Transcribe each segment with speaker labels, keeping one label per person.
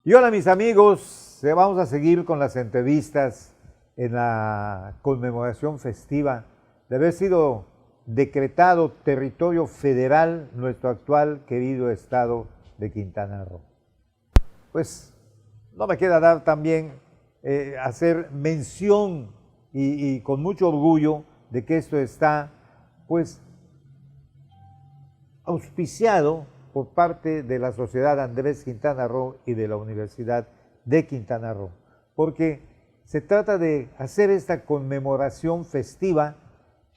Speaker 1: Y hola mis amigos, vamos a seguir con las entrevistas en la conmemoración festiva de haber sido decretado territorio federal nuestro actual querido estado de Quintana Roo. Pues no me queda dar también hacer mención y con mucho orgullo de que esto está pues auspiciado por parte de la Sociedad Andrés Quintana Roo y de la Universidad de Quintana Roo, porque se trata de hacer esta conmemoración festiva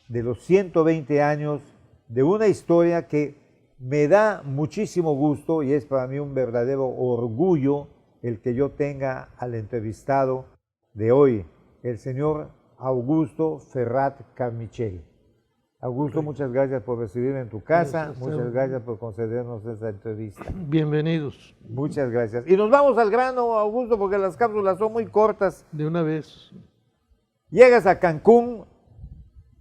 Speaker 1: de los 120 años de una historia que me da muchísimo gusto y es para mí un verdadero orgullo el que yo tenga al entrevistado de hoy, el señor Augusto Ferrat Carmichael. Augusto, muchas gracias por recibirme en tu casa, muchas gracias por concedernos esta entrevista.
Speaker 2: Bienvenidos.
Speaker 1: Muchas gracias. Y nos vamos al grano, Augusto, porque las cápsulas son muy cortas.
Speaker 2: De una vez.
Speaker 1: Llegas a Cancún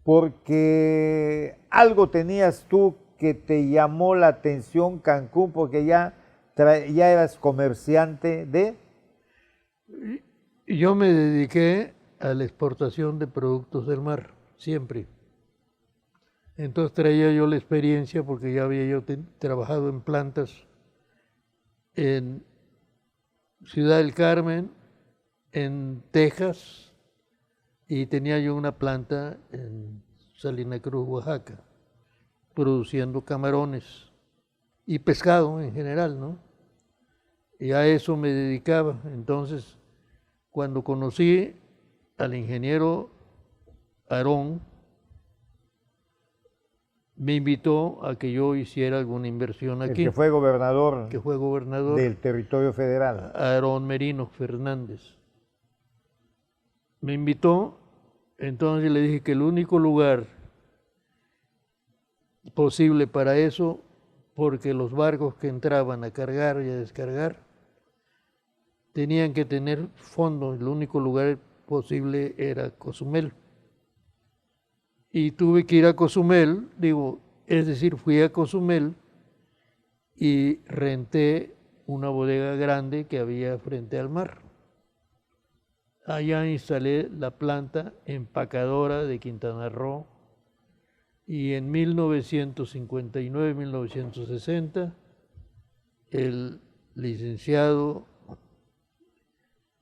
Speaker 1: porque algo tenías tú que te llamó la atención Cancún, porque ya eras comerciante de...
Speaker 2: Yo me dediqué a la exportación de productos del mar, siempre. Entonces traía yo la experiencia porque ya había yo trabajado en plantas en Ciudad del Carmen, en Texas, y tenía yo una planta en Salina Cruz, Oaxaca, produciendo camarones y pescado en general, ¿no? Y a eso me dedicaba. Entonces, cuando conocí al ingeniero Aarón, me invitó a que yo hiciera alguna inversión aquí.
Speaker 1: El que fue gobernador,
Speaker 2: del
Speaker 1: territorio federal.
Speaker 2: Aarón Merino Fernández. Me invitó, entonces le dije que el único lugar posible para eso, porque los barcos que entraban a cargar y a descargar tenían que tener fondos, el único lugar posible era Cozumel. Y tuve que ir a Cozumel, fui a Cozumel y renté una bodega grande que había frente al mar. Allá instalé la planta empacadora de Quintana Roo y en 1959-1960 el licenciado,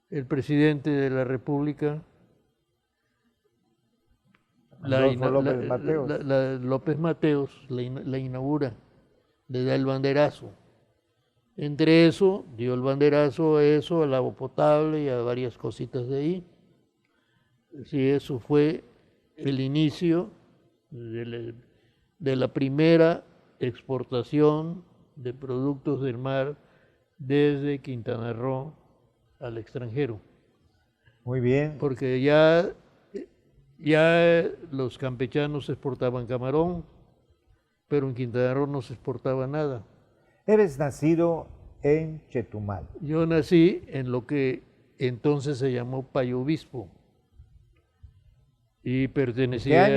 Speaker 2: el presidente de la República, López Mateos la inaugura, le da el banderazo. Entre eso, dio el banderazo a eso, al agua potable y a varias cositas de ahí. Sí, eso fue el inicio de la primera exportación de productos del mar desde Quintana Roo al extranjero.
Speaker 1: Muy bien.
Speaker 2: Porque ya los campechanos exportaban camarón, pero en Quintana Roo no se exportaba nada.
Speaker 1: Eres nacido en Chetumal.
Speaker 2: Yo nací en lo que entonces se llamó Payo Obispo y pertenecía...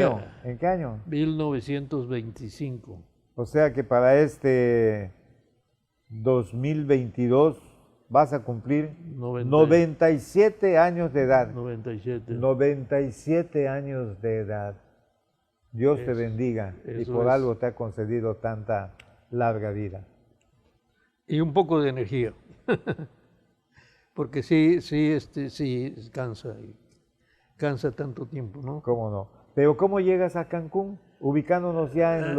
Speaker 1: ¿En qué año?
Speaker 2: 1925.
Speaker 1: O sea que para este 2022 vas a cumplir 97 años de edad. 97 años de edad. Dios te bendiga y por algo te ha concedido tanta larga vida.
Speaker 2: Y un poco de energía, porque sí cansa tanto tiempo, ¿no?
Speaker 1: ¿Cómo no? Pero ¿cómo llegas a Cancún? Ubicándonos ya en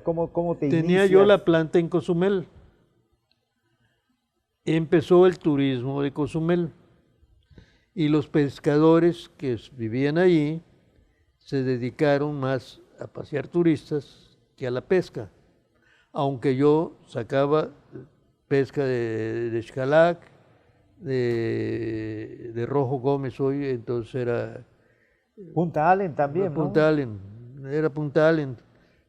Speaker 1: ¿cómo te inicias?
Speaker 2: Tenía yo la planta en Cozumel. Empezó el turismo de Cozumel y los pescadores que vivían allí se dedicaron más a pasear turistas que a la pesca, aunque yo sacaba pesca de xcalac, de rojo gómez hoy, entonces era...
Speaker 1: Punta Allen también, ¿no?
Speaker 2: Punta Allen, era Punta Allen,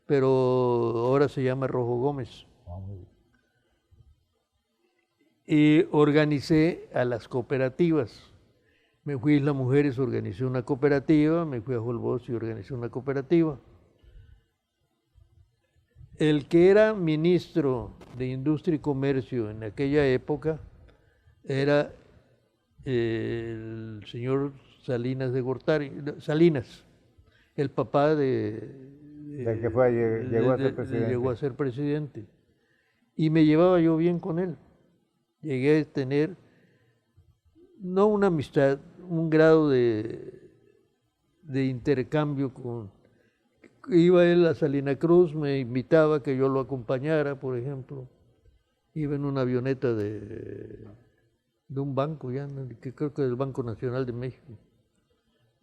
Speaker 2: pero ahora se llama rojo gómez. Y organicé a las cooperativas. Me fui a Isla Mujeres, organicé una cooperativa, me fui a Holbox y organicé una cooperativa. El que era ministro de Industria y Comercio en aquella época era el señor Salinas de Gortari, Salinas, el papá
Speaker 1: Del que llegó a ser presidente.
Speaker 2: llegó a ser presidente. Y me llevaba yo bien con él. Llegué a tener, no una amistad, un grado de intercambio con... Iba él a Salina Cruz, me invitaba a que yo lo acompañara, por ejemplo. Iba en una avioneta de un banco, ya, que creo que del Banco Nacional de México.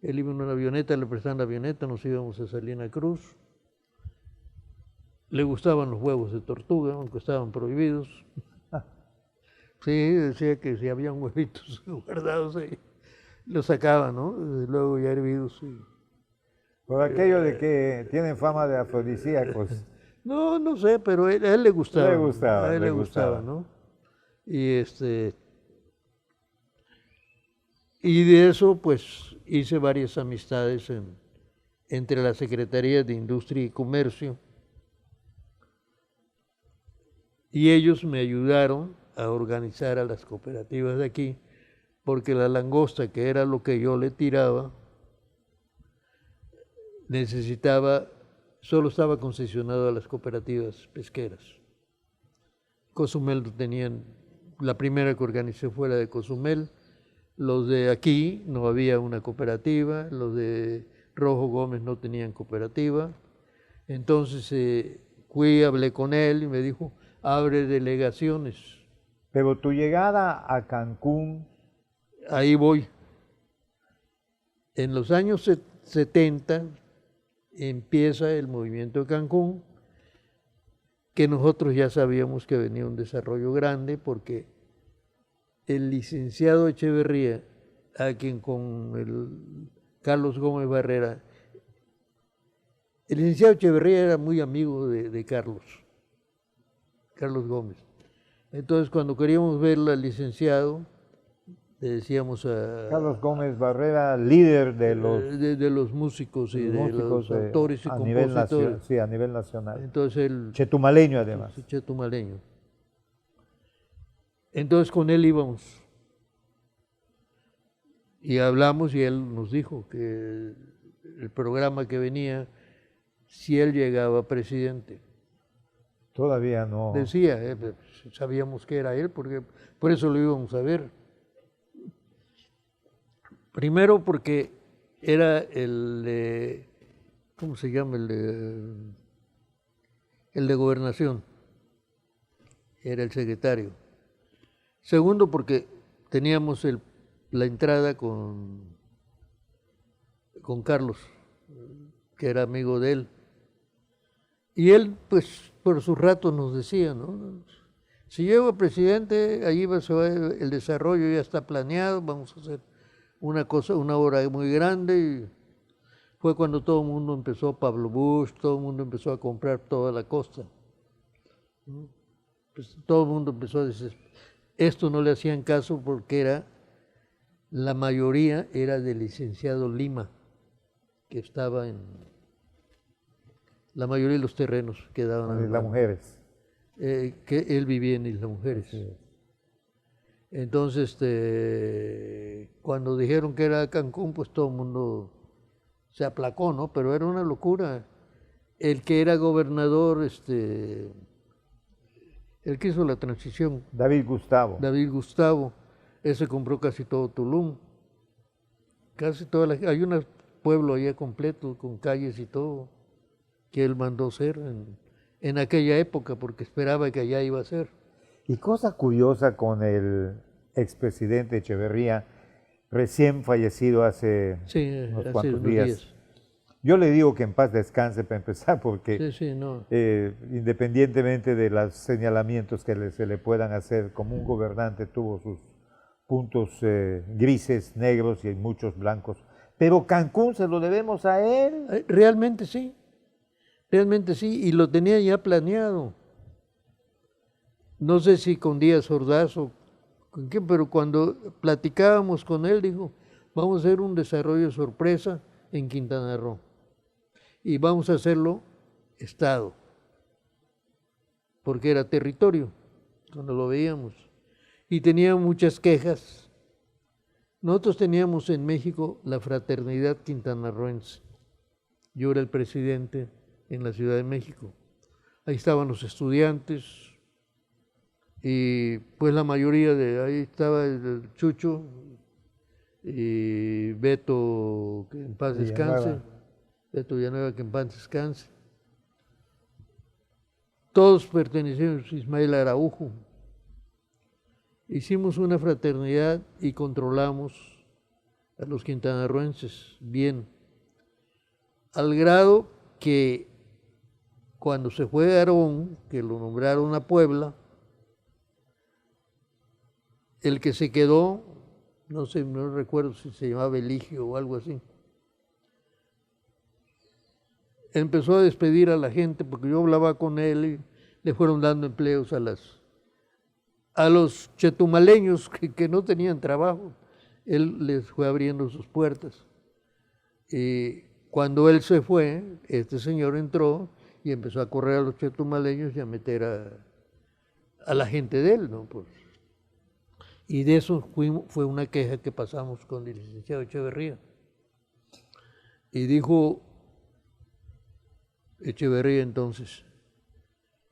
Speaker 2: Él iba en una avioneta, le prestaban la avioneta, nos íbamos a Salina Cruz. Le gustaban los huevos de tortuga, aunque estaban prohibidos. Sí, decía que si habían huevitos guardados ahí, los sacaban, ¿no? Desde luego ya hervidos. Sí.
Speaker 1: Por aquello de que tienen fama de afrodisíacos.
Speaker 2: No, no sé, pero a él le gustaba.
Speaker 1: Le gustaba,
Speaker 2: A él
Speaker 1: le
Speaker 2: le gustaba,
Speaker 1: gustaba.
Speaker 2: ¿no? Y de eso, pues, hice varias amistades entre la Secretaría de Industria y Comercio. Y ellos me ayudaron a organizar a las cooperativas de aquí, porque la langosta, que era lo que yo le tiraba, solo estaba concesionado a las cooperativas pesqueras. Cozumel no tenían, la primera que organicé fue la de Cozumel, los de aquí no había una cooperativa, los de Rojo Gómez no tenían cooperativa, entonces hablé con él y me dijo, abre delegaciones.
Speaker 1: Pero tu llegada a Cancún...
Speaker 2: Ahí voy. En los años 70 empieza el movimiento de Cancún, que nosotros ya sabíamos que venía un desarrollo grande porque el licenciado Echeverría, a quien con el Carlos Gómez Barrera, el licenciado Echeverría era muy amigo de Carlos Gómez. Entonces, cuando queríamos verlo al licenciado, le decíamos a...
Speaker 1: Carlos Gómez Barrera, líder de los...
Speaker 2: de los músicos y de los autores y compositores.
Speaker 1: Sí, a nivel nacional.
Speaker 2: Entonces él...
Speaker 1: Chetumaleño, además.
Speaker 2: Chetumaleño. Entonces con él íbamos. Y hablamos y él nos dijo que el programa que venía, si él llegaba presidente.
Speaker 1: Todavía no.
Speaker 2: Decía, sabíamos que era él, porque por eso lo íbamos a ver. Primero porque era el de, ¿cómo se llama? El de Gobernación. Era el secretario. Segundo porque teníamos la entrada con Carlos, que era amigo de él. Y él, pues, por sus ratos nos decía, ¿no? Si llego a presidente, allí el desarrollo ya está planeado, vamos a hacer una obra muy grande. Y fue cuando todo el mundo empezó, Pablo Bush, todo el mundo empezó a comprar toda la costa. Pues, todo el mundo empezó a decir, esto no le hacían caso porque la mayoría era del licenciado Lima, que estaba la mayoría de los terrenos quedaban en
Speaker 1: Las mujeres.
Speaker 2: Que él vivía en Isla Mujeres.
Speaker 1: Sí.
Speaker 2: Entonces, cuando dijeron que era Cancún, pues todo el mundo se aplacó, ¿no? Pero era una locura. El que era gobernador, el que hizo la transición,
Speaker 1: David Gustavo,
Speaker 2: ese compró casi todo Tulum. Casi toda hay un pueblo allá completo, con calles y todo, que él mandó hacer en aquella época, porque esperaba que allá iba a ser.
Speaker 1: Y cosa curiosa con el expresidente Echeverría, recién fallecido hace unos cuantos días. Yo le digo que en paz descanse para empezar, porque independientemente de los señalamientos que se le puedan hacer, como un gobernante tuvo sus puntos grises, negros y muchos blancos. Pero Cancún se lo debemos a él.
Speaker 2: Realmente sí, y lo tenía ya planeado. No sé si con Díaz Ordaz o con quién, pero cuando platicábamos con él, dijo, vamos a hacer un desarrollo sorpresa en Quintana Roo y vamos a hacerlo Estado, porque era territorio, cuando lo veíamos. y tenía muchas quejas. Nosotros teníamos en México la Fraternidad Quintanarroense. Yo era el presidente en la Ciudad de México. Ahí estaban los estudiantes y pues la mayoría de ahí estaba el Chucho y Beto, que en paz descanse, Beto Villanueva, que en paz descanse. Todos pertenecíamos a Ismael Araujo. Hicimos una fraternidad y controlamos a los quintanarroenses bien, al grado que cuando se fue Aarón, que lo nombraron a Puebla, el que se quedó, no sé, no recuerdo si se llamaba Eligio o algo así, empezó a despedir a la gente porque yo hablaba con él y le fueron dando empleos a los chetumaleños que no tenían trabajo. Él les fue abriendo sus puertas. Y cuando él se fue, este señor entró y empezó a correr a los chetumaleños y a meter a la gente de él, ¿no? Pues, y de eso fue una queja que pasamos con el licenciado Echeverría. Y dijo Echeverría entonces,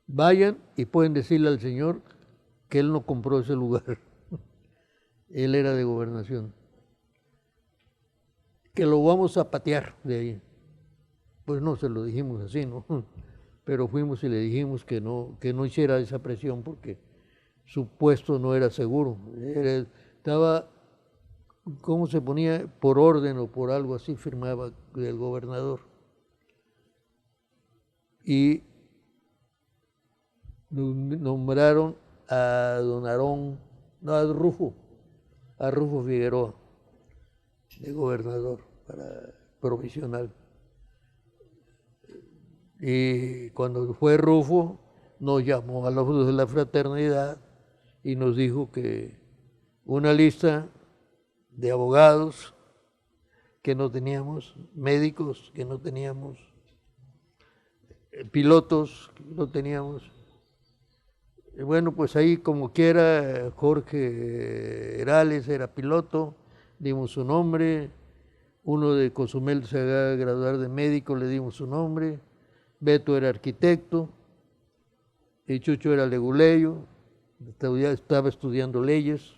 Speaker 2: vayan y pueden decirle al señor que él no compró ese lugar. Él era de gobernación. Que lo vamos a patear de ahí. Pues no, se lo dijimos así, ¿no? Pero fuimos y le dijimos que no hiciera esa presión porque su puesto no era seguro. Estaba, ¿cómo se ponía? Por orden o por algo así firmaba el gobernador. Y nombraron a don Aarón, no, a Rufo Figueroa, de gobernador provisional. Y cuando fue Rufo, nos llamó a los de la fraternidad y nos dijo que una lista de abogados que no teníamos, médicos que no teníamos, pilotos que no teníamos. Y bueno, pues ahí como quiera, Jorge Herales era piloto, dimos su nombre, uno de Cozumel se va a graduar de médico, le dimos su nombre, Beto era arquitecto, y Chucho era leguleyo, estaba estudiando leyes,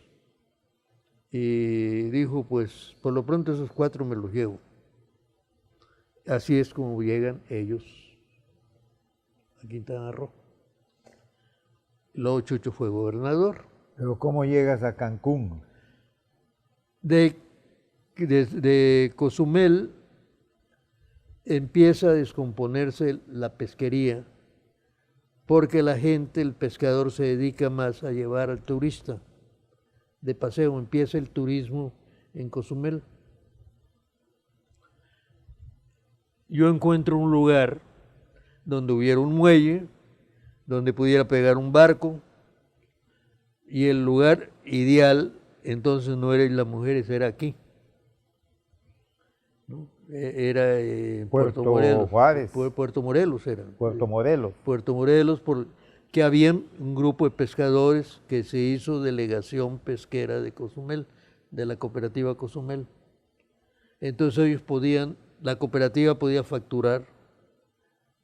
Speaker 2: y dijo, pues, por lo pronto esos 4 me los llevo. Así es como llegan ellos a Quintana Roo. Luego Chucho fue gobernador.
Speaker 1: Pero ¿cómo llegas a Cancún?
Speaker 2: De Cozumel empieza a descomponerse la pesquería porque la gente, el pescador, se dedica más a llevar al turista de paseo. Empieza el turismo en Cozumel. Yo encuentro un lugar donde hubiera un muelle, donde pudiera pegar un barco, y el lugar ideal entonces no era las mujeres, era aquí, ¿no? Era
Speaker 1: Puerto
Speaker 2: Morelos,
Speaker 1: Juárez.
Speaker 2: Puerto Morelos era.
Speaker 1: Puerto Morelos.
Speaker 2: Puerto Morelos, que había un grupo de pescadores que se hizo delegación pesquera de Cozumel, de la cooperativa Cozumel. Entonces ellos la cooperativa podía facturar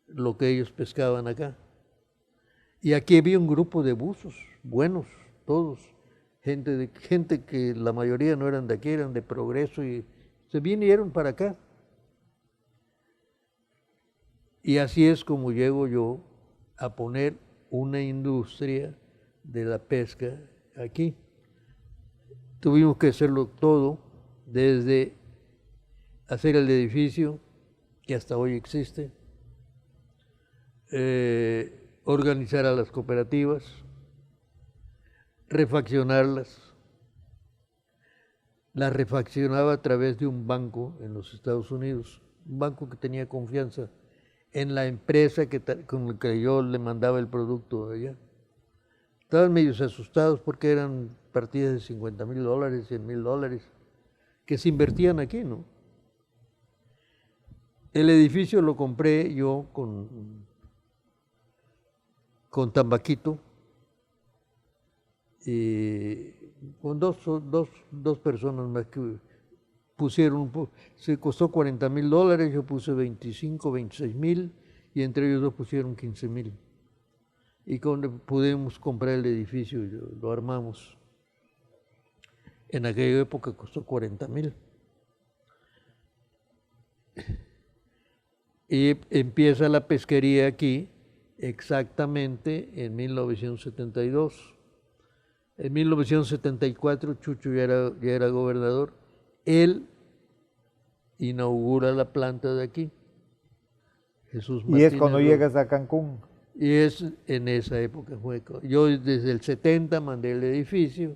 Speaker 2: lo que ellos pescaban acá. Y aquí había un grupo de buzos, buenos, todos, gente que la mayoría no eran de aquí, eran de Progreso y se vinieron para acá. Y así es como llego yo a poner una industria de la pesca aquí. Tuvimos que hacerlo todo, desde hacer el edificio, que hasta hoy existe, organizar a las cooperativas, refaccionarlas. Las refaccionaba a través de un banco en los Estados Unidos, un banco que tenía confianza en la empresa con la que yo le mandaba el producto de allá. Estaban medios asustados porque eran partidas de $50,000, $100,000, que se invertían aquí, ¿no? El edificio lo compré yo con Tambaquito y con dos personas más que pusieron, se costó $40,000, yo puse 25, 26,000 y entre ellos dos pusieron 15,000. Y pudimos comprar el edificio, lo armamos. En aquella época costó 40,000. Y empieza la pesquería aquí exactamente en 1972. En 1974 Chucho ya era gobernador. Él inaugura la planta de aquí. Jesús
Speaker 1: Y es
Speaker 2: Martínez
Speaker 1: cuando
Speaker 2: Robles.
Speaker 1: llegas a Cancún.
Speaker 2: Y es en esa época. Yo desde el 70 mandé el edificio.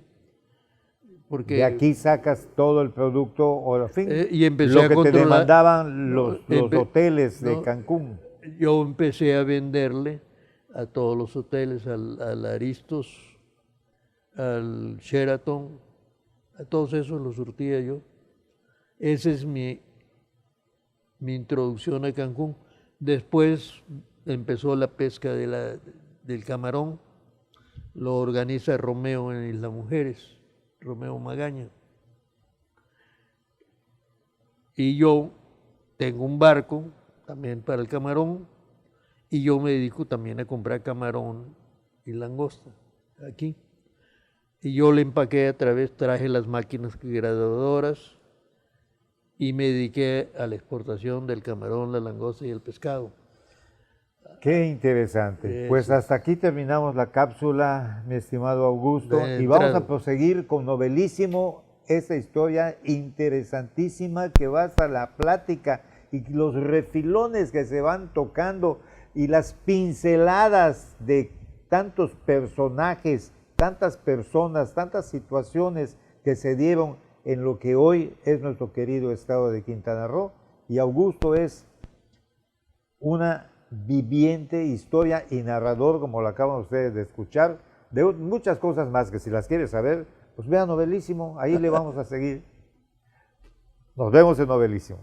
Speaker 2: Porque,
Speaker 1: de aquí sacas todo el producto, o en fin,
Speaker 2: y empecé
Speaker 1: lo
Speaker 2: a
Speaker 1: que te
Speaker 2: controlar,
Speaker 1: demandaban los hoteles de
Speaker 2: no,
Speaker 1: Cancún.
Speaker 2: Yo empecé a venderle a todos los hoteles, al Aristos, al Sheraton, a todos esos los surtía yo. Esa es mi introducción a Cancún. Después empezó la pesca del camarón, lo organiza Romeo en Isla Mujeres, Romeo Magaña. Y yo tengo un barco también para el camarón y yo me dedico también a comprar camarón y langosta aquí. Y yo le empaqué traje las máquinas graduadoras y me dediqué a la exportación del camarón, la langosta y el pescado.
Speaker 1: Qué interesante. Pues hasta aquí terminamos la cápsula, mi estimado Augusto, y vamos a proseguir con Novelísimo, esa historia interesantísima que va hasta la plática y los refilones que se van tocando y las pinceladas de tantos personajes, tantas personas, tantas situaciones que se dieron en lo que hoy es nuestro querido estado de Quintana Roo. Y Augusto es una viviente historia y narrador, como lo acaban ustedes de escuchar, de muchas cosas más que si las quieres saber, pues vea Novelísimo, ahí le vamos a seguir. Nos vemos en Novelísimo.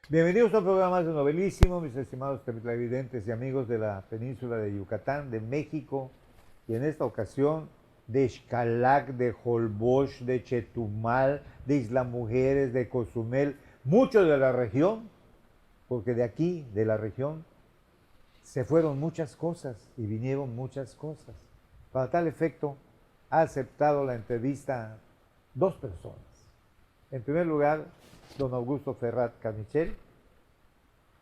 Speaker 1: Bienvenidos a un programa más de Novelísimo, mis estimados televidentes y amigos de la península de Yucatán, de México, y en esta ocasión de Xcalac, de Holbox, de Chetumal, de Isla Mujeres, de Cozumel, muchos de la región, porque de aquí, de la región, se fueron muchas cosas y vinieron muchas cosas. Para tal efecto, ha aceptado la entrevista dos personas. En primer lugar, don Augusto Ferrat Carmichel.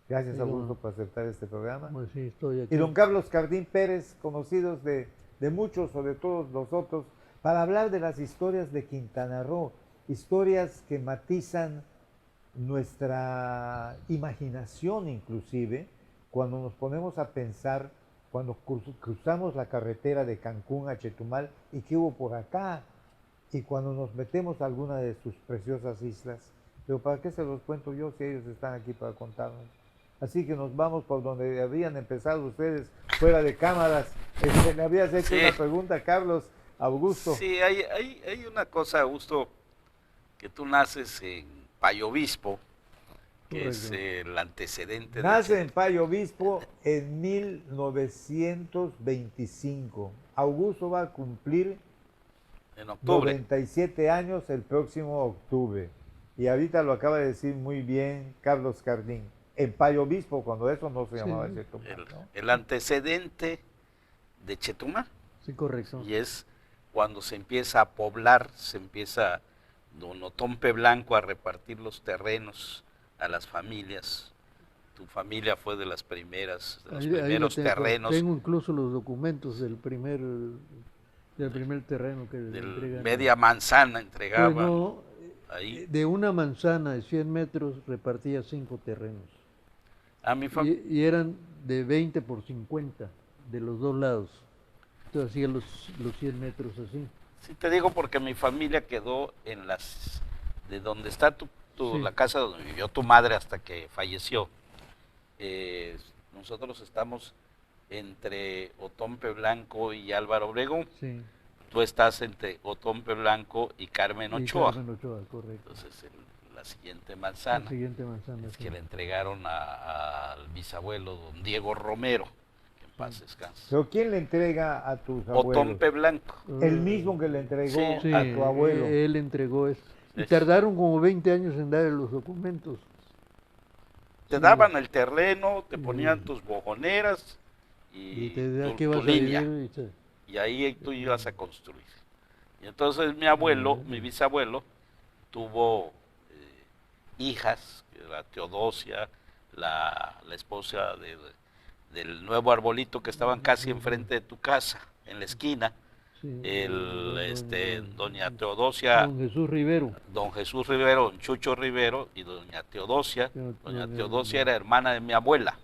Speaker 1: Gracias, Augusto, por aceptar este programa.
Speaker 2: Pues sí, estoy aquí.
Speaker 1: Y don Carlos Cardín Pérez, conocidos de muchos o de todos nosotros, para hablar de las historias de Quintana Roo, historias que matizan nuestra imaginación inclusive, cuando nos ponemos a pensar, cuando cruzamos la carretera de Cancún a Chetumal y qué hubo por acá, y cuando nos metemos a alguna de sus preciosas islas. Pero ¿para qué se los cuento yo si ellos están aquí para contarnos? Así que nos vamos por donde habían empezado ustedes, fuera de cámaras. Le habías hecho
Speaker 3: Sí.
Speaker 1: una pregunta, Carlos Augusto.
Speaker 3: Sí, hay una cosa, Augusto, que tú naces en Payo Obispo, que es
Speaker 2: Correcto.
Speaker 3: el antecedente
Speaker 1: Nace
Speaker 3: de
Speaker 1: en Payo Obispo en 1925. Augusto va a cumplir
Speaker 3: en octubre.
Speaker 1: 97 años el próximo octubre. Y ahorita lo acaba de decir muy bien Carlos Cardín. En Payo Obispo, cuando eso no se
Speaker 2: Sí.
Speaker 1: llamaba Chetumal, ¿no?
Speaker 3: El antecedente de Chetumal.
Speaker 2: Sí, correcto.
Speaker 3: Y es cuando se empieza a poblar, se empieza don Otompe Blanco a repartir los terrenos a las familias. Tu familia fue de las primeras, de los
Speaker 2: Ahí lo
Speaker 3: primeros
Speaker 2: tengo.
Speaker 3: terrenos
Speaker 2: Tengo incluso los documentos del primer terreno que le
Speaker 3: del
Speaker 2: entregan.
Speaker 3: media manzana entregaban
Speaker 2: Pues no,
Speaker 3: ahí.
Speaker 2: de una manzana de 100 metros repartía 5 terrenos.
Speaker 3: A mi familia.
Speaker 2: Y eran de 20 por 50 de los dos lados. Entonces hacía los 100 metros así.
Speaker 3: Sí te digo porque mi familia quedó en las de donde está
Speaker 2: Sí.
Speaker 3: la casa donde vivió tu madre hasta que falleció. Nosotros estamos entre Otompe Blanco y Álvaro Obregón.
Speaker 2: Sí.
Speaker 3: Tú estás entre Otompe Blanco y Carmen
Speaker 2: Y
Speaker 3: Ochoa.
Speaker 2: Carmen Ochoa, correcto.
Speaker 3: Entonces la siguiente manzana
Speaker 2: La siguiente manzana.
Speaker 3: es
Speaker 2: sí.
Speaker 3: que le entregaron al bisabuelo don Diego Romero, que en paz descanse.
Speaker 1: Pero ¿quién le entrega a tus abuelos?
Speaker 3: Otompe Blanco.
Speaker 1: El mismo que le entregó
Speaker 3: Sí.
Speaker 1: a tu abuelo.
Speaker 2: Él entregó eso. Y
Speaker 3: Es-
Speaker 2: tardaron como 20 años en darle los documentos.
Speaker 3: Te
Speaker 2: Sí.
Speaker 3: daban el terreno, te ponían tus bojoneras
Speaker 2: Y
Speaker 3: y
Speaker 2: te da
Speaker 3: tu,
Speaker 2: que vas
Speaker 3: tu
Speaker 2: a
Speaker 3: línea.
Speaker 2: vivir.
Speaker 3: Y ahí tú ibas a construir. Y entonces mi abuelo, mi bisabuelo, tuvo hijas, que era Teodosia, la esposa del nuevo arbolito que estaban casi enfrente de tu casa, en la esquina.
Speaker 2: Sí,
Speaker 3: Doña Teodosia,
Speaker 2: Don Jesús Rivero.
Speaker 3: don Jesús Rivero, don Chucho Rivero y doña Teodosia. Doña Teodosia era hermana de mi abuela.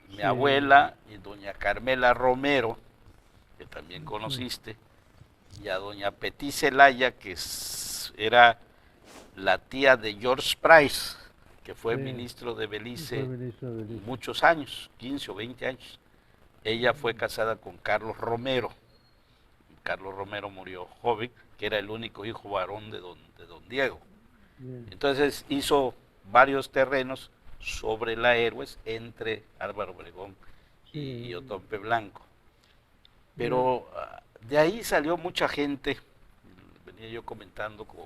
Speaker 3: Mi
Speaker 2: Sí.
Speaker 3: abuela y doña Carmela Romero, que también conociste, y a doña Petí Celaya, que era la tía de George Price, que fue
Speaker 2: Sí.
Speaker 3: ministro de Belice
Speaker 2: Fue ministro de Belice.
Speaker 3: muchos años, 15 o 20 años. Ella fue casada con Carlos Romero. Carlos Romero murió joven, que era el único hijo varón de don Diego.
Speaker 2: Bien.
Speaker 3: Entonces hizo varios terrenos sobre la Héroes entre Álvaro Obregón y
Speaker 2: Sí.
Speaker 3: Otompe Blanco. Pero de ahí salió mucha gente, venía yo comentando con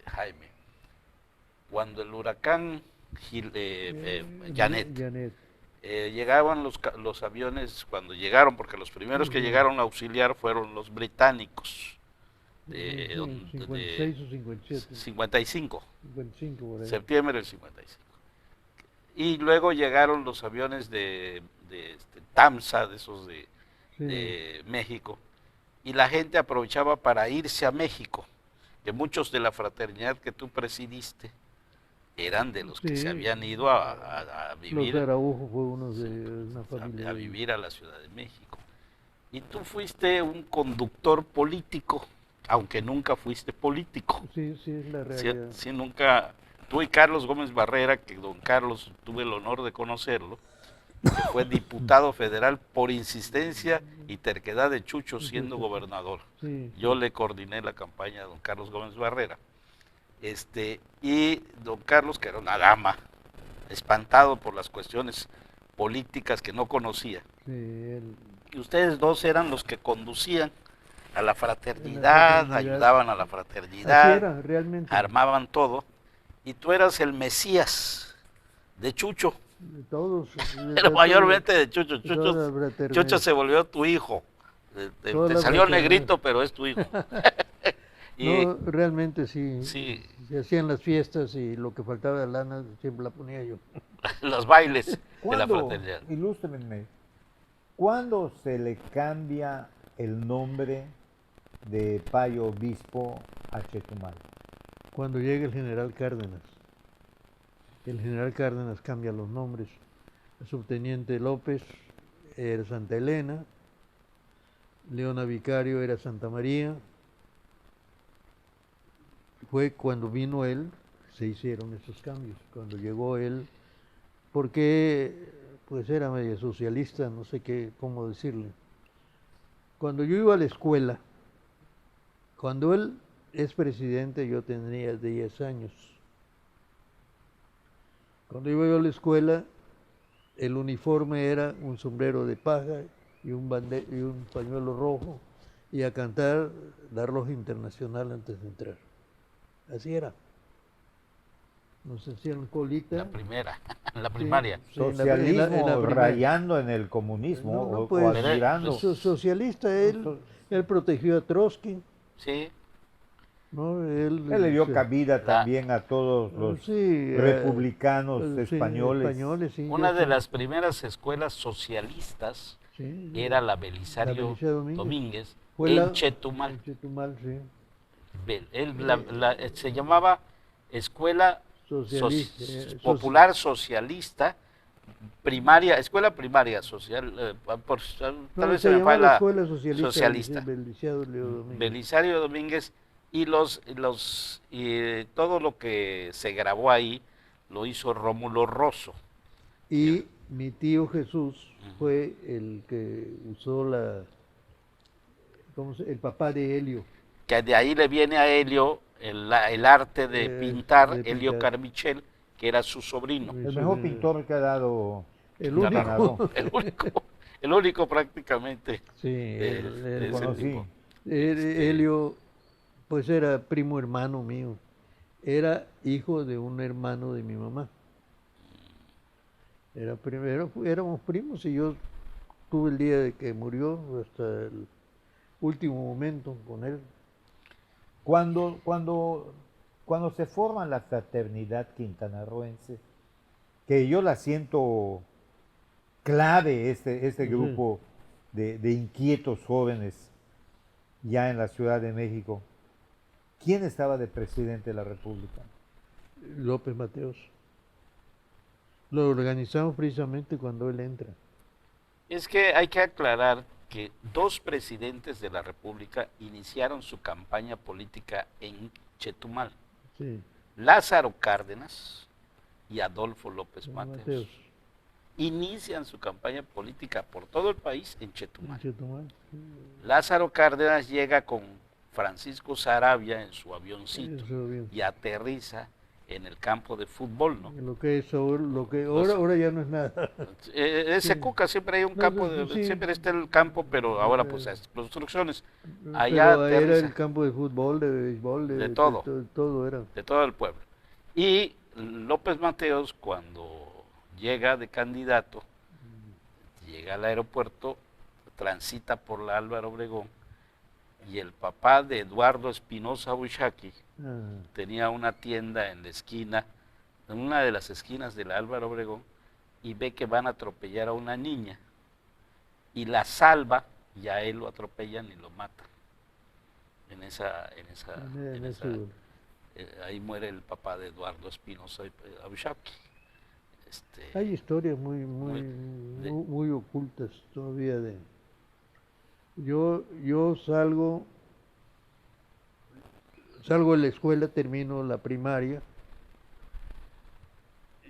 Speaker 3: Jaime, cuando el huracán Janet,
Speaker 2: Janet.
Speaker 3: llegaban los aviones, cuando llegaron, porque los primeros que llegaron a auxiliar fueron los británicos,
Speaker 2: Sí,
Speaker 3: de
Speaker 2: 56 o 57.
Speaker 3: 55,
Speaker 2: 55 por ahí.
Speaker 3: septiembre del 55. Y luego llegaron los aviones de TAMSA, de esos
Speaker 2: Sí.
Speaker 3: de México, y la gente aprovechaba para irse a México, que muchos de la fraternidad que tú presidiste eran de los que
Speaker 2: Sí.
Speaker 3: se habían ido a vivir,
Speaker 2: Los Araujo fue uno de una familia.
Speaker 3: a
Speaker 2: de-
Speaker 3: vivir a la Ciudad de México. Y tú fuiste un conductor político, aunque nunca fuiste político.
Speaker 2: Sí, sí, es la
Speaker 3: Sí,
Speaker 2: realidad.
Speaker 3: sí, nunca. Tú y Carlos Gómez Barrera, que don Carlos tuve el honor de conocerlo, que fue diputado federal por insistencia y terquedad de Chucho siendo gobernador.
Speaker 2: Sí.
Speaker 3: Yo le coordiné la campaña a don Carlos Gómez Barrera. Y don Carlos, que era una dama, espantado por las cuestiones políticas que no conocía.
Speaker 2: Sí, él-
Speaker 3: Y ustedes dos eran los que conducían a la fraternidad,
Speaker 2: fraternidad.
Speaker 3: ayudaban a la
Speaker 2: Así
Speaker 3: fraternidad,
Speaker 2: era, realmente.
Speaker 3: armaban todo. Y tú eras el Mesías de Chucho,
Speaker 2: De todos.
Speaker 3: pero mayormente de Chucho.
Speaker 2: de toda la fraternidad.
Speaker 3: Chucho se volvió tu hijo.
Speaker 2: Toda
Speaker 3: Te
Speaker 2: la
Speaker 3: salió
Speaker 2: fraternidad.
Speaker 3: negrito, pero es tu hijo. Y
Speaker 2: No, realmente sí.
Speaker 3: sí,
Speaker 2: Se hacían las fiestas y lo que faltaba de lana siempre la ponía yo.
Speaker 3: los bailes de la
Speaker 1: ¿Cuándo,
Speaker 3: fraternidad.
Speaker 1: ilústrenme, cuándo se le cambia el nombre de Payo Obispo a Chetumal?
Speaker 2: Cuando llega el general Cárdenas. El general Cárdenas cambia los nombres. El subteniente López era Santa Elena, Leona Vicario era Santa María. Fue cuando vino él, se hicieron esos cambios. Cuando llegó él, porque pues era medio socialista, no sé qué, cómo decirle. Cuando yo iba a la escuela, cuando él es presidente, yo tenía 10 años. Cuando iba yo a la escuela, el uniforme era un sombrero de paja y un pañuelo rojo, y a cantar la Roja Internacional antes de entrar. Así era. Nos hacían colita.
Speaker 3: La primera, la primaria.
Speaker 2: Sí, en la
Speaker 1: Socialismo
Speaker 2: primaria.
Speaker 1: rayando en el comunismo
Speaker 2: No,
Speaker 1: o
Speaker 2: pues,
Speaker 1: aspirando.
Speaker 2: Socialista, él protegió a Trotsky,
Speaker 3: Sí,
Speaker 2: ¿no?
Speaker 1: Él le dio cabida
Speaker 3: La-
Speaker 1: también a todos los
Speaker 2: sí,
Speaker 1: republicanos
Speaker 2: sí,
Speaker 1: españoles.
Speaker 2: sí,
Speaker 3: una
Speaker 2: ya
Speaker 3: de
Speaker 2: sé.
Speaker 3: las primeras escuelas socialistas
Speaker 2: Sí,
Speaker 3: era la Belisario
Speaker 2: La Belisario Domínguez.
Speaker 3: Domínguez,
Speaker 2: Fue
Speaker 3: en Chetumal.
Speaker 2: En Chetumal, sí.
Speaker 3: Se llamaba Escuela
Speaker 2: Socialista,
Speaker 3: Popular Socialista, primaria, escuela primaria social, tal
Speaker 2: No,
Speaker 3: vez
Speaker 2: se
Speaker 3: se me fue
Speaker 2: llamaba
Speaker 3: la
Speaker 2: Escuela Socialista.
Speaker 3: socialista.
Speaker 2: Belisario Domínguez.
Speaker 3: Belisario Domínguez, y todo lo que se grabó ahí lo hizo Rómulo Rosso.
Speaker 2: Y mi tío Jesús fue el que usó el papá de Helio.
Speaker 3: Que de ahí le viene a Helio el arte de pintar,
Speaker 2: de
Speaker 3: Helio
Speaker 2: pintar.
Speaker 3: Carmichel, que era su sobrino.
Speaker 1: El mejor pintor que ha dado
Speaker 2: El
Speaker 1: Quintana Roo.
Speaker 2: único.
Speaker 3: El único prácticamente
Speaker 2: Sí,
Speaker 3: de ese
Speaker 1: conocí.
Speaker 3: tipo.
Speaker 2: Helio, pues era primo hermano mío. Era hijo de un hermano de mi mamá. Éramos primos y yo tuve el día de que murió hasta el último momento con él.
Speaker 1: Cuando se forma la fraternidad quintanarroense, que yo la siento clave, este grupo de inquietos jóvenes ya en la Ciudad de México, ¿quién estaba de presidente de la República?
Speaker 2: López Mateos. Lo organizamos precisamente cuando él entra.
Speaker 3: Es que hay que aclarar que dos presidentes de la República iniciaron su campaña política en Chetumal.
Speaker 2: Sí,
Speaker 3: Lázaro Cárdenas y Adolfo López
Speaker 2: Mateos.
Speaker 3: Mateos. Inician su campaña política por todo el país en Chetumal.
Speaker 2: Chetumal.
Speaker 3: Lázaro Cárdenas llega con Francisco Saravia en su avioncito
Speaker 2: Eso bien.
Speaker 3: y aterriza en el campo de fútbol, ¿no?
Speaker 2: Lo que es ahora ya no es nada.
Speaker 3: Ese Cuca siempre hay un campo,
Speaker 2: sí.
Speaker 3: siempre está el campo, pero ahora pues hay construcciones.
Speaker 2: Pero
Speaker 3: Allá
Speaker 2: era
Speaker 3: aterriza
Speaker 2: el campo de fútbol, de béisbol,
Speaker 3: De todo.
Speaker 2: todo era.
Speaker 3: de todo el pueblo. Y López Mateos, cuando llega de candidato, llega al aeropuerto, transita por la Álvaro Obregón, y el papá de Eduardo Espinosa Buchaki tenía una tienda en la esquina, en una de las esquinas de la Álvaro Obregón, y ve que van a atropellar a una niña, y la salva, y a él lo atropellan y lo matan. Ahí muere el papá de Eduardo Espinosa Buchaki.
Speaker 2: Hay historias muy
Speaker 3: muy-
Speaker 2: ocultas todavía de. Yo salgo de la escuela, termino la primaria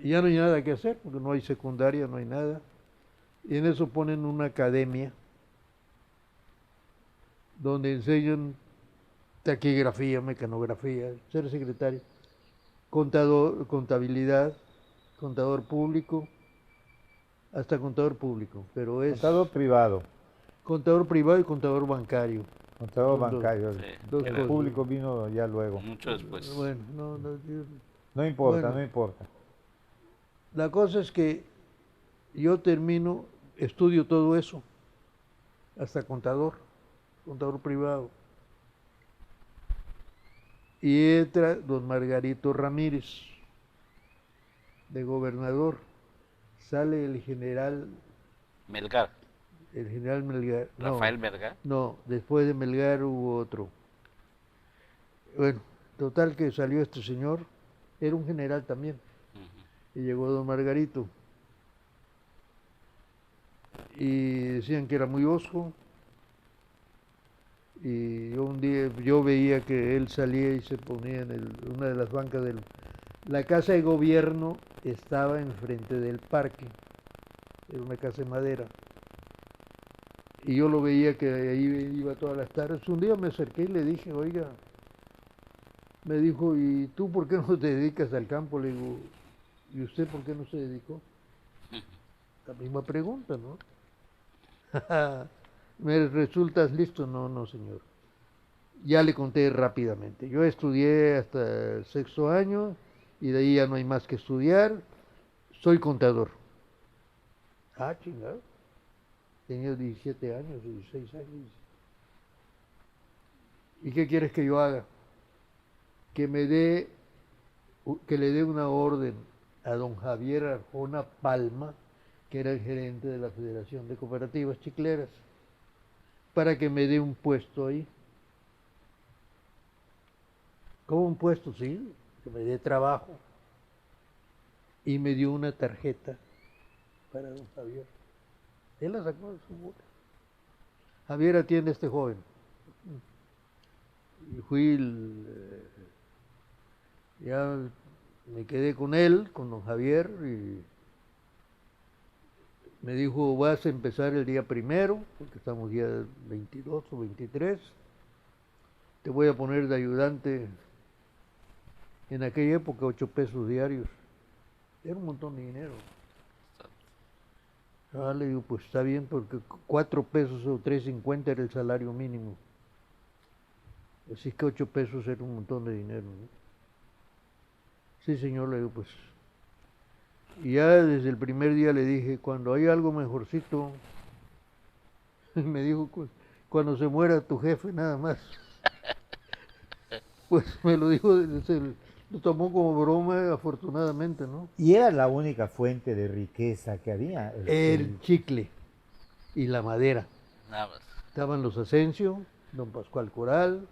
Speaker 2: y ya no hay nada que hacer porque no hay secundaria, no hay nada. Y en eso ponen una academia donde enseñan taquigrafía, mecanografía, ser secretario, contabilidad, contador público, hasta contador público, pero es
Speaker 1: Contador privado,
Speaker 2: contador privado y contador bancario.
Speaker 1: contador
Speaker 2: Dos-
Speaker 1: bancario.
Speaker 3: Sí,
Speaker 2: dos
Speaker 1: El
Speaker 2: cosas.
Speaker 1: público vino ya luego.
Speaker 3: mucho después.
Speaker 2: Bueno, yo-
Speaker 1: No importa,
Speaker 2: Bueno.
Speaker 1: no importa.
Speaker 2: la cosa es que yo estudio todo eso, hasta contador privado. Y entra don Margarito Ramírez, de gobernador. Sale el general
Speaker 3: Melgar,
Speaker 2: Melgar.
Speaker 3: Rafael Melgar.
Speaker 2: No, después de Melgar hubo otro. Bueno, total que salió este señor, era un general también,
Speaker 3: Ujú.
Speaker 2: y llegó don Margarito. Y decían que era muy hosco. Y un día yo veía que él salía y se ponía en una de las bancas La casa de gobierno estaba enfrente del parque, era una casa de madera. Y yo lo veía que ahí iba todas las tardes. Un día me acerqué y le dije, oiga, me dijo, ¿y tú por qué no te dedicas al campo? Le digo, ¿y usted por qué no se dedicó? La misma pregunta, ¿no? ¿Me resultas listo? No, no, señor. Ya le conté rápidamente. Yo estudié hasta el sexto año y de ahí ya no hay más que estudiar. Soy contador. Ah, chingado. Tenía 17 años, 16 años. ¿Y qué quieres que yo haga? Que que le dé una orden a don Javier Arjona Palma, que era el gerente de la Federación de Cooperativas Chicleras, para que me dé un puesto ahí. ¿Cómo un puesto? Sí, que me dé trabajo. Y me dio una tarjeta para don Javier. Él la sacó de su boca. Javier, atiende a este joven. Y fui, ya me quedé con él, con don Javier, y me dijo, vas a empezar el día primero, porque estamos ya 22 o 23, te voy a poner de ayudante, en aquella época 8 pesos diarios, era un montón de dinero. Ah, le digo, pues está bien, porque 4 pesos o 3.50 era el salario mínimo. Así que 8 pesos era un montón de dinero, ¿no? Sí, señor, le digo, pues. Y ya desde el primer día le dije, cuando hay algo mejorcito, me dijo, cuando se muera tu jefe, nada más. Pues me lo dijo, lo tomó como broma, afortunadamente, ¿no?
Speaker 1: Y era la única fuente de riqueza que había.
Speaker 2: El chicle y la madera.
Speaker 3: Nada más.
Speaker 2: Estaban los Asensio, don Pascual Coral,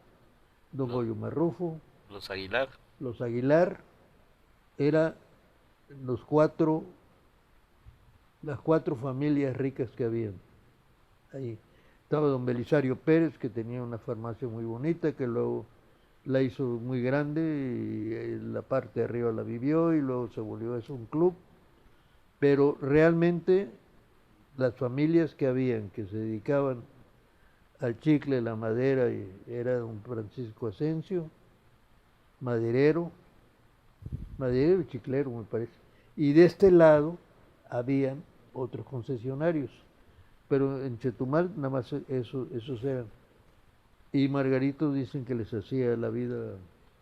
Speaker 2: don Goyo Marrufo,
Speaker 3: Los Aguilar.
Speaker 2: los Aguilar, eran las cuatro familias ricas que habían ahí. Estaba don Belisario Pérez, que tenía una farmacia muy bonita, que luego la hizo muy grande y la parte de arriba la vivió y luego se volvió eso un club. Pero realmente las familias que habían, que se dedicaban al chicle, la madera, era don Francisco Asensio, maderero y chiclero, me parece. Y de este lado habían otros concesionarios, pero en Chetumal nada más esos eran. Y Margarito dicen que les hacía la vida.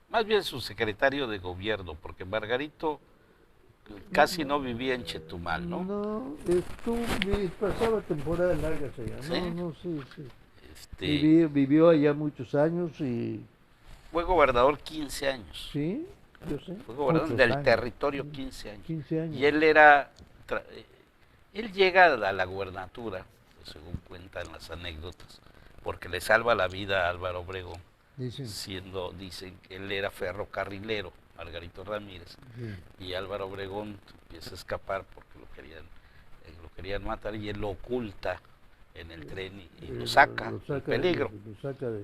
Speaker 3: Más bien su secretario de gobierno, porque Margarito casi no vivía en Chetumal, ¿no?
Speaker 2: No, pasaba temporadas largas allá.
Speaker 3: ¿Sí?
Speaker 2: No, sí, sí.
Speaker 3: Este,
Speaker 2: Vivió allá muchos años y.
Speaker 3: fue gobernador 15 años.
Speaker 2: Sí, yo sé.
Speaker 3: Fue gobernador
Speaker 1: Muchos
Speaker 3: del
Speaker 1: años.
Speaker 3: territorio 15 años.
Speaker 2: 15 años.
Speaker 3: Y él llega a la gubernatura, según cuentan las anécdotas, porque le salva la vida a Álvaro Obregón,
Speaker 2: Dicen.
Speaker 3: dicen que él era ferrocarrilero, Margarito Ramírez,
Speaker 2: Sí.
Speaker 3: y Álvaro Obregón empieza a escapar porque lo querían matar y él lo oculta en el tren y lo saca del peligro.
Speaker 2: Lo saca de.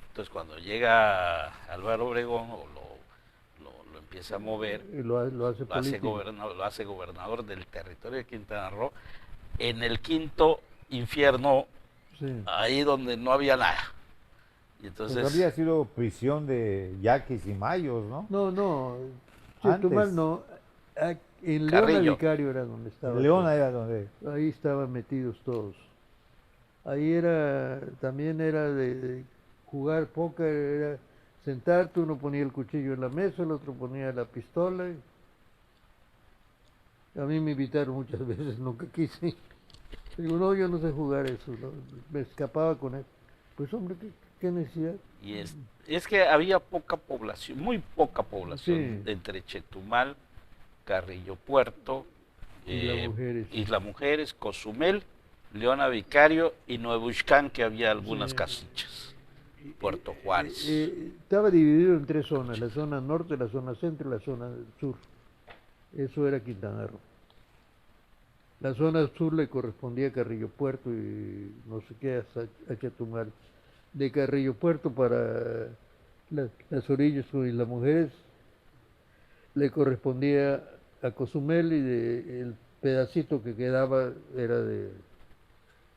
Speaker 3: Entonces cuando llega Álvaro Obregón o lo empieza a mover,
Speaker 2: Lo hace político.
Speaker 3: lo hace gobernador del territorio de Quintana Roo, en el quinto infierno,
Speaker 2: Sí.
Speaker 3: ahí donde no había nada. Y
Speaker 1: Pues
Speaker 3: entonces,
Speaker 1: había sido prisión de yaquis y mayos, ¿no?
Speaker 2: No,
Speaker 1: Antes.
Speaker 2: Chetumal no. En Leona
Speaker 3: Carrillo.
Speaker 2: Vicario era donde estaba.
Speaker 1: Leona era donde.
Speaker 2: Ahí estaban metidos todos. Ahí también era de jugar póker, era sentarte, uno ponía el cuchillo en la mesa, el otro ponía la pistola. A mí me invitaron muchas veces, nunca quise. Digo, no, yo no sé jugar eso, ¿no? Me escapaba con él. Pues hombre, ¿qué necesidad?
Speaker 3: y es que había poca población, muy poca población
Speaker 2: Sí.
Speaker 3: entre Chetumal, Carrillo Puerto,
Speaker 2: Isla Mujeres.
Speaker 3: Cozumel, Leona Vicario y Nuevo Ixcán, que había algunas
Speaker 2: Sí.
Speaker 3: casitas. Puerto Juárez.
Speaker 2: Estaba dividido en 3 zonas, la zona norte, la zona centro y la zona sur. Eso era Quintana Roo. La zona sur le correspondía a Carrillo Puerto y no sé qué, a Chetumal. De Carrillo Puerto para las orillas con Isla Mujeres, le correspondía a Cozumel y el pedacito que quedaba era de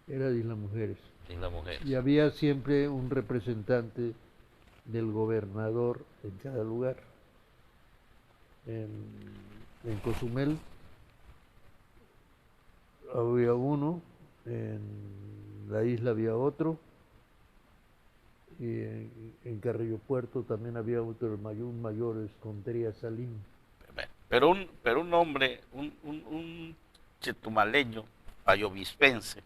Speaker 2: Islas Mujeres.
Speaker 3: Islas Mujeres.
Speaker 2: Y había siempre un representante del gobernador en cada lugar. En Cozumel había uno, en la isla había otro, y en Carrillo Puerto también había otro, un mayor Escondría Salín.
Speaker 3: Pero un hombre, un chetumaleño, payovispense,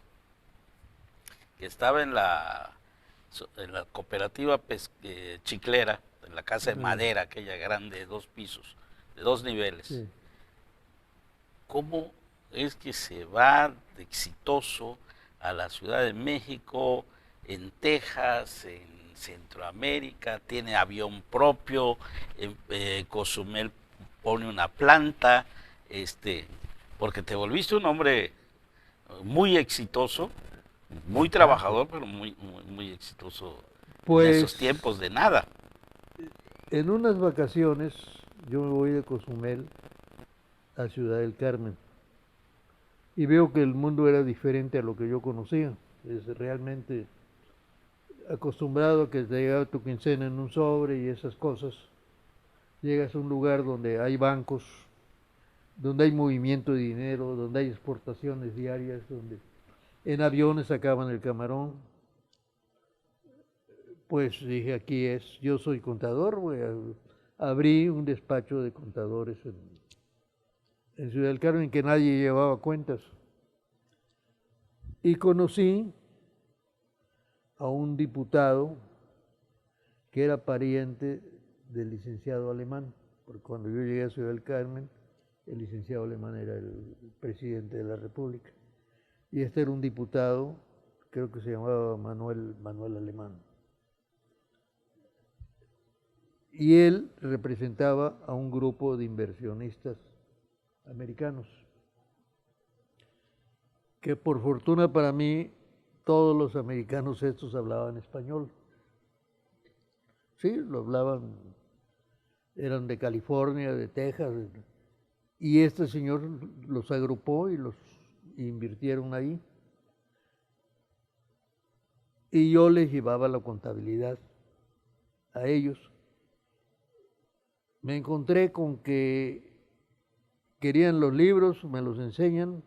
Speaker 3: que estaba en la cooperativa chiclera, en la casa de madera, aquella grande de 2 pisos, de 2 niveles.
Speaker 2: Sí.
Speaker 3: ¿Cómo es que se va de exitoso a la Ciudad de México, en Texas, en Centroamérica, tiene avión propio, Cozumel pone una planta, porque te volviste un hombre muy exitoso, muy trabajador, pero muy exitoso en esos tiempos de nada?
Speaker 2: En unas vacaciones yo me voy de Cozumel a Ciudad del Carmen y veo que el mundo era diferente a lo que yo conocía. Es realmente acostumbrado a que te llegaba tu quincena en un sobre y esas cosas. Llegas a un lugar donde hay bancos, donde hay movimiento de dinero, donde hay exportaciones diarias, donde en aviones sacaban el camarón. Pues dije, aquí es, yo soy contador, abrí un despacho de contadores en Ciudad del Carmen que nadie llevaba cuentas. Y conocí a un diputado que era pariente del licenciado Alemán, porque cuando yo llegué a Ciudad del Carmen, el licenciado Alemán era el presidente de la República. Y este era un diputado, creo que se llamaba Manuel Alemán. Y él representaba a un grupo de inversionistas americanos, que por fortuna para mí, todos los americanos estos hablaban español. Sí, lo hablaban, eran de California, de Texas, y este señor los agrupó y los invirtieron ahí. Y yo les llevaba la contabilidad a ellos. Me encontré con que querían los libros, me los enseñan,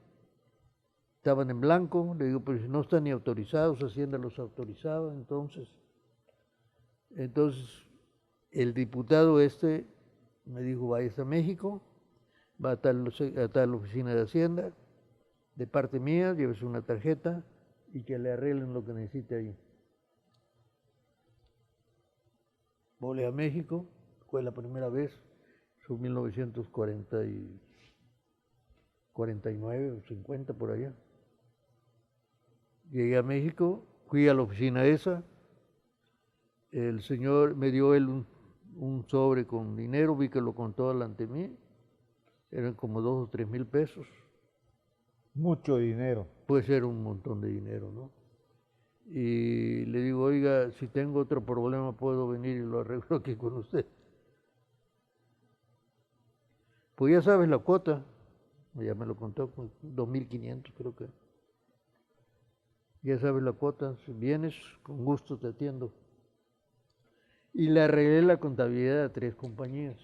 Speaker 2: estaban en blanco, le digo, pero si no están ni autorizados, Hacienda los autorizaba, entonces el diputado me dijo, vayas a México, va a tal oficina de Hacienda, de parte mía, llévese una tarjeta y que le arreglen lo que necesite ahí. Volé a México, fue la primera vez, fue 1949 o 50 por allá. Llegué a México, fui a la oficina esa, el señor me dio él un sobre con dinero, vi que lo contó delante de mí, eran como 2 o 3 mil pesos.
Speaker 1: Mucho dinero.
Speaker 2: Pues era un montón de dinero, ¿no? Y le digo, oiga, si tengo otro problema puedo venir y lo arreglo aquí con usted. Pues ya sabes la cuota, ya me lo contó, 2.500 creo que. Ya sabes la cuota, si vienes, con gusto te atiendo. Y le arreglé la contabilidad a 3 compañías.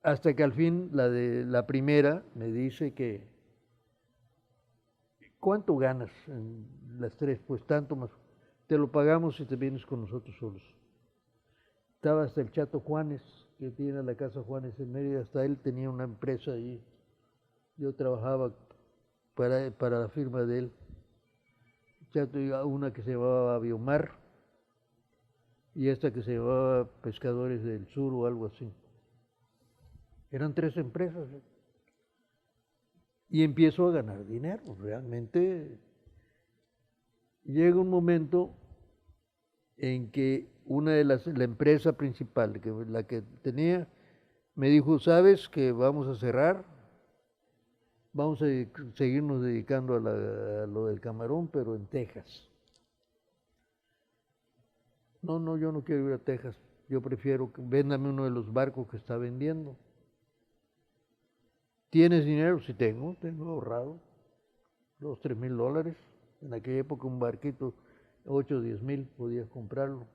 Speaker 2: Hasta que al fin la primera me dice que, ¿cuánto ganas en las 3? Pues tanto más, te lo pagamos si te vienes con nosotros solos. Estaba hasta el Chato Juanes, que tiene la casa Juanes en Mérida, hasta él tenía una empresa allí. Yo trabajaba para la firma de él. Chato, una que se llamaba Biomar y esta que se llamaba Pescadores del Sur o algo así. Eran 3 empresas. Y empiezo a ganar dinero. Realmente llega un momento en que la empresa principal, la que tenía, me dijo, ¿sabes que vamos a cerrar? Vamos a seguirnos dedicando a lo del camarón, pero en Texas. No, yo no quiero ir a Texas. yo prefiero que véndame uno de los barcos que está vendiendo. ¿Tienes dinero? Sí tengo ahorrado $2, $3,000. En aquella época un barquito, 8 o 10 mil, podías comprarlo.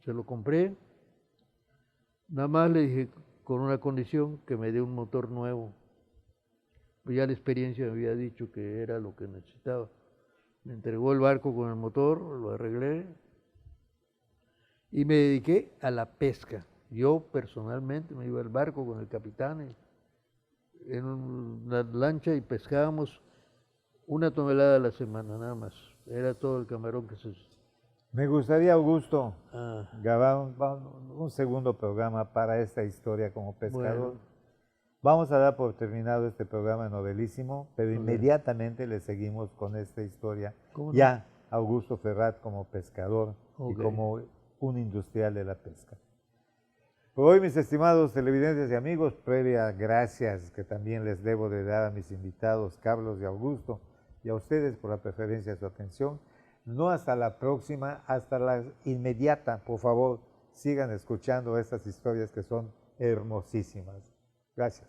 Speaker 2: Se lo compré, nada más le dije con una condición, que me dé un motor nuevo. Pues ya la experiencia me había dicho que era lo que necesitaba. Me entregó el barco con el motor, lo arreglé y me dediqué a la pesca. Yo personalmente me iba al barco con el capitán en una lancha y pescábamos 1 tonelada a la semana, nada más. Era todo el camarón que se...
Speaker 1: Me gustaría, Augusto,
Speaker 2: Ah,
Speaker 1: grabar un segundo programa para esta historia como pescador.
Speaker 2: bueno,
Speaker 1: Vamos a dar por terminado este programa novelísimo, pero
Speaker 2: Ok.
Speaker 1: inmediatamente le seguimos con esta historia.
Speaker 2: ¿cómo no?
Speaker 1: Ya Augusto Ferrat como pescador y
Speaker 2: Ok.
Speaker 1: como un industrial de la pesca. Por hoy, mis estimados televidentes y amigos, previa gracias que también les debo de dar a mis invitados Carlos y Augusto y a ustedes por la preferencia de su atención. No hasta la próxima, hasta la inmediata. Por favor, sigan escuchando estas historias que son hermosísimas. Gracias.